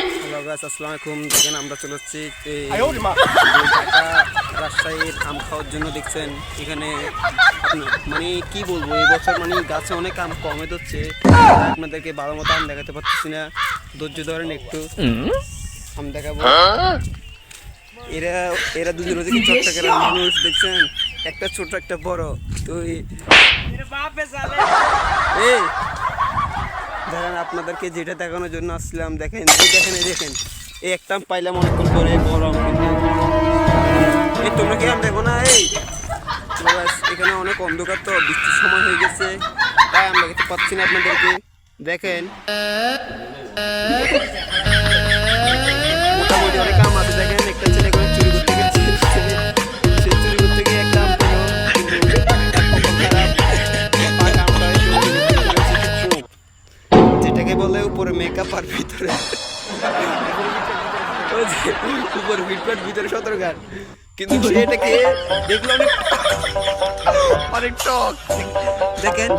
Hello guys, আসসালামু আলাইকুম। দেখেন আমরা চলে যাচ্ছি ঢাকা রাজশাহীর আম খাওয়ার জন্য। দেখছেন এখানে মানে কি বলবো, এই বছর মানে গাছে অনেক আম কমে ধরছে। আপনাদেরকে ভালো মতো আম দেখাতে পারতেছি না, ধৈর্য ধরেন একটু, আম দেখাবো। এরা এরা দুজন হচ্ছে চট্টগ্রামের মানুষ। দেখছেন একটা ছোট একটা বড়। তো এই দেখেন আপনাদেরকে যেটা দেখানোর জন্য আসছিলাম, দেখেন এই দেখেন এই একটা আম পাইলাম অনেকক্ষণ পরে, বড় আম। কিন্তু এই তোমরা কি আম দেখো না? এখানে অনেক অন্ধকার, তো বৃষ্টির সময় হয়ে গেছে, তাই আমরা দেখতে পাচ্ছি না আপনাদেরকে। দেখেন মোটামুটি অনেক আম আছে। দেখেন একটা ছেলে করে চুরি করতে গেছে, সে চুরি করতে গিয়ে একটা আম পেল, কিন্তু পাকা আমটা যেটাকে বলে উপরে মেকআপ আর ভিতরে উপরে ফিটফাট ভিতরে সতর্কার। কিন্তু সেটাকে দেখলো অনেক টক। দেখেন